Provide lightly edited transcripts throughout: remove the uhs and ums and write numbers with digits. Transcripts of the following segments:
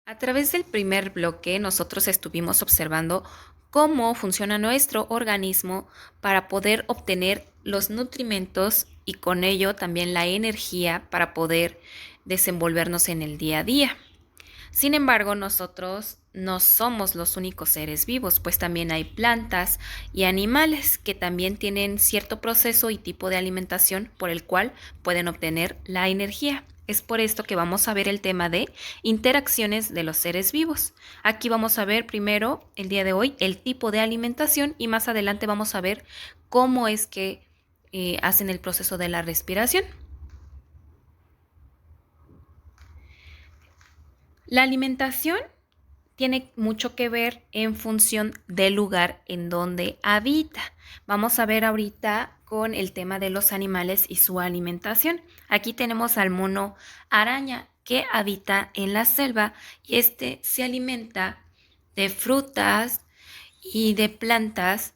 A través del primer bloque, nosotros estuvimos observando cómo funciona nuestro organismo para poder obtener los nutrimentos y con ello también la energía para poder desenvolvernos en el día a día. Sin embargo, nosotros no somos los únicos seres vivos, pues también hay plantas y animales que también tienen cierto proceso y tipo de alimentación por el cual pueden obtener la energía. Es por esto que vamos a ver el tema de interacciones de los seres vivos. Aquí vamos a ver primero, el día de hoy, el tipo de alimentación y más adelante vamos a ver cómo es que hacen el proceso de la respiración. La alimentación tiene mucho que ver en función del lugar en donde habita. Vamos a ver ahorita con el tema de los animales y su alimentación. Aquí tenemos al mono araña que habita en la selva y este se alimenta de frutas y de plantas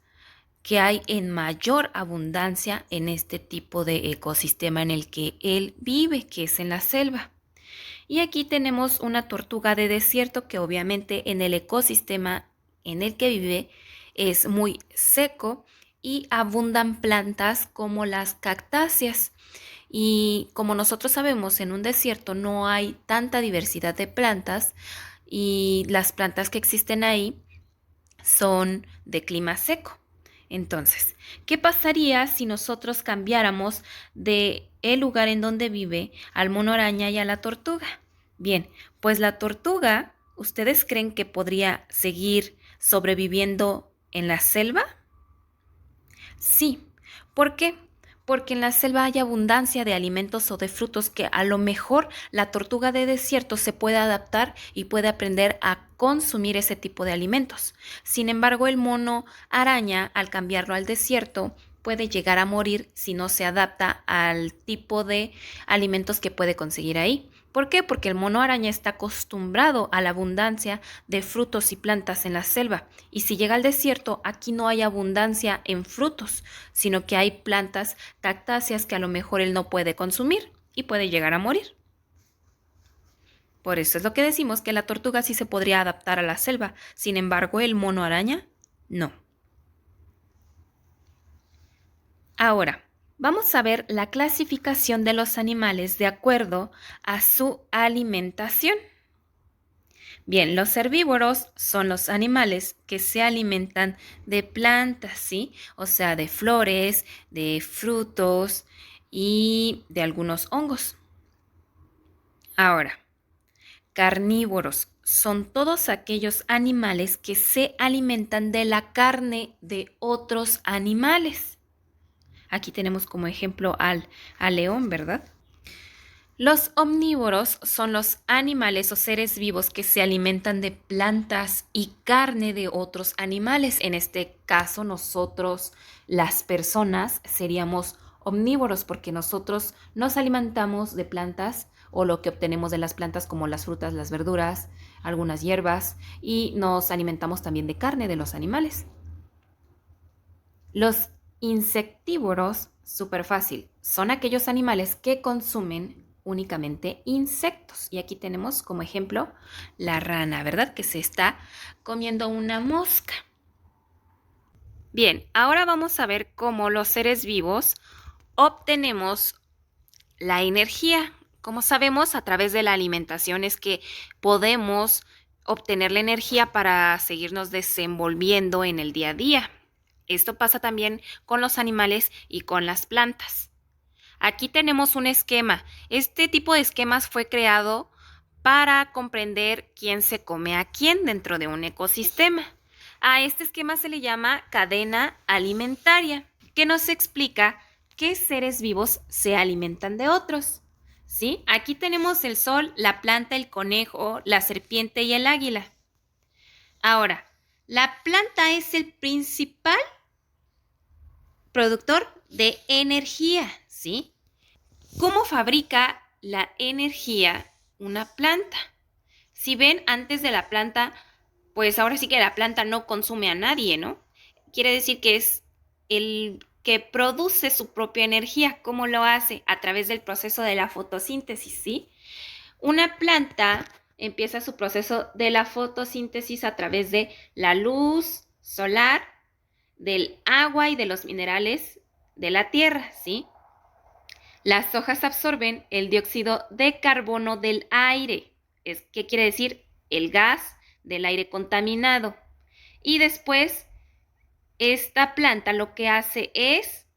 que hay en mayor abundancia en este tipo de ecosistema en el que él vive, que es en la selva. Y aquí tenemos una tortuga de desierto que obviamente en el ecosistema en el que vive es muy seco y abundan plantas como las cactáceas. Y como nosotros sabemos, en un desierto no hay tanta diversidad de plantas y las plantas que existen ahí son de clima seco. Entonces, ¿qué pasaría si nosotros cambiáramos de el lugar en donde vive al mono araña y a la tortuga? Bien, pues la tortuga, ¿ustedes creen que podría seguir sobreviviendo en la selva? Sí. ¿Por qué? Porque en la selva hay abundancia de alimentos o de frutos que a lo mejor la tortuga de desierto se puede adaptar y puede aprender a consumir ese tipo de alimentos. Sin embargo, el mono araña, al cambiarlo al desierto, puede llegar a morir si no se adapta al tipo de alimentos que puede conseguir ahí. ¿Por qué? Porque el mono araña está acostumbrado a la abundancia de frutos y plantas en la selva. Y si llega al desierto, aquí no hay abundancia en frutos, sino que hay plantas cactáceas que a lo mejor él no puede consumir y puede llegar a morir. Por eso es lo que decimos que la tortuga sí se podría adaptar a la selva, sin embargo el mono araña no. Ahora, vamos a ver la clasificación de los animales de acuerdo a su alimentación. Bien, los herbívoros son los animales que se alimentan de plantas, ¿sí? O sea, de flores, de frutos y de algunos hongos. Ahora, carnívoros son todos aquellos animales que se alimentan de la carne de otros animales. Aquí tenemos como ejemplo al león, ¿verdad? Los omnívoros son los animales o seres vivos que se alimentan de plantas y carne de otros animales. En este caso, nosotros, las personas, seríamos omnívoros porque nosotros nos alimentamos de plantas o lo que obtenemos de las plantas como las frutas, las verduras, algunas hierbas y nos alimentamos también de carne de los animales. Los insectívoros, súper fácil, son aquellos animales que consumen únicamente insectos. Y aquí tenemos como ejemplo la rana, ¿verdad? Que se está comiendo una mosca. Bien, ahora vamos a ver cómo los seres vivos obtenemos la energía. Como sabemos, a través de la alimentación es que podemos obtener la energía para seguirnos desenvolviendo en el día a día. Esto pasa también con los animales y con las plantas. Aquí tenemos un esquema. Este tipo de esquemas fue creado para comprender quién se come a quién dentro de un ecosistema. A este esquema se le llama cadena alimentaria, que nos explica qué seres vivos se alimentan de otros. ¿Sí? Aquí tenemos el sol, la planta, el conejo, la serpiente y el águila. Ahora, la planta es el principal productor de energía, ¿sí? ¿Cómo fabrica la energía una planta? Si ven, antes de la planta, pues ahora sí que la planta no consume a nadie, ¿no? Quiere decir que es el que produce su propia energía. ¿Cómo lo hace? A través del proceso de la fotosíntesis, ¿sí? Una planta empieza su proceso de la fotosíntesis a través de la luz solar, del agua y de los minerales de la tierra, ¿sí? Las hojas absorben el dióxido de carbono del aire. ¿Qué quiere decir? El gas del aire contaminado. Y después, esta planta lo que hace es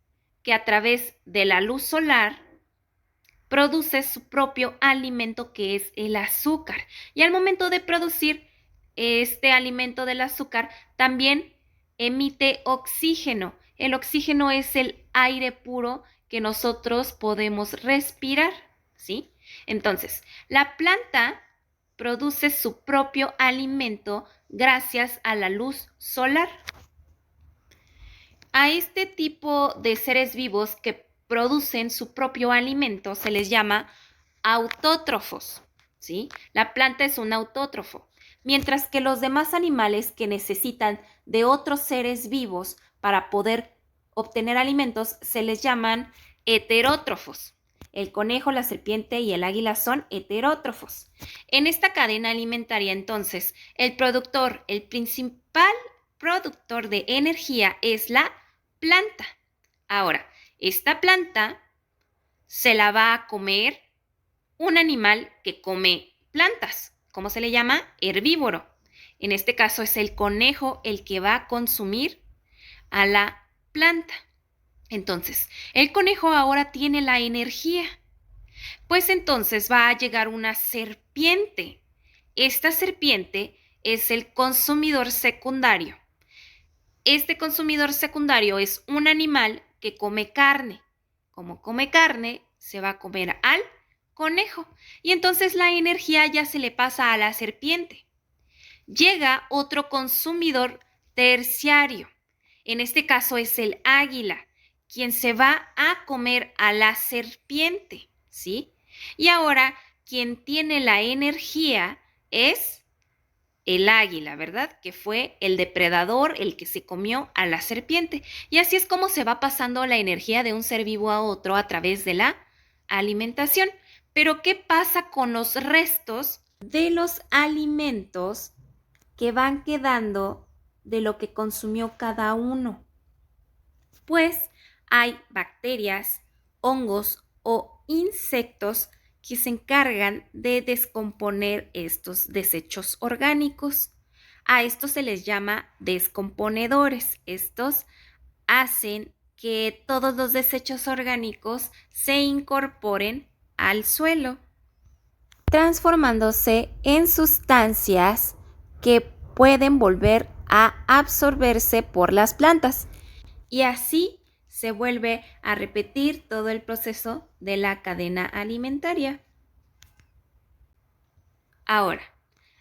que a través de la luz solar produce su propio alimento, que es el azúcar. Y al momento de producir este alimento del azúcar, también emite oxígeno. El oxígeno es el aire puro que nosotros podemos respirar, ¿sí? Entonces, la planta produce su propio alimento gracias a la luz solar. A este tipo de seres vivos que producen su propio alimento se les llama autótrofos, ¿sí? La planta es un autótrofo, mientras que los demás animales que necesitan de otros seres vivos para poder obtener alimentos se les llaman heterótrofos. El conejo, la serpiente y el águila son heterótrofos. En esta cadena alimentaria, entonces, el principal productor de energía es la planta. Ahora, esta planta se la va a comer un animal que come plantas. ¿Cómo se le llama? Herbívoro. En este caso es el conejo el que va a consumir a la planta. Entonces, el conejo ahora tiene la energía. Pues entonces va a llegar una serpiente. Esta serpiente es el consumidor secundario. Este consumidor secundario es un animal que come carne. Como come carne, se va a comer al conejo. Y entonces la energía ya se le pasa a la serpiente. Llega otro consumidor terciario. En este caso es el águila, quien se va a comer a la serpiente, ¿sí? Y ahora quien tiene la energía es el águila, ¿verdad? Que fue el depredador, el que se comió a la serpiente. Y así es como se va pasando la energía de un ser vivo a otro a través de la alimentación. Pero ¿qué pasa con los restos de los alimentos que van quedando de lo que consumió cada uno? Pues hay bacterias, hongos o insectos que se encargan de descomponer estos desechos orgánicos. A estos se les llama descomponedores. Estos hacen que todos los desechos orgánicos se incorporen al suelo, transformándose en sustancias que pueden volver a absorberse por las plantas. Y así se vuelve a repetir todo el proceso de la cadena alimentaria. Ahora,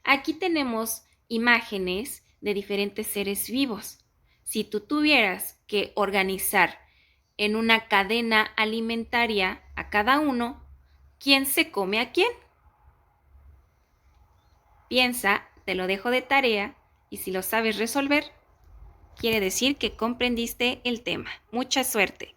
aquí tenemos imágenes de diferentes seres vivos. Si tú tuvieras que organizar en una cadena alimentaria a cada uno, ¿quién se come a quién? Piensa, te lo dejo de tarea y si lo sabes resolver, quiere decir que comprendiste el tema. Mucha suerte.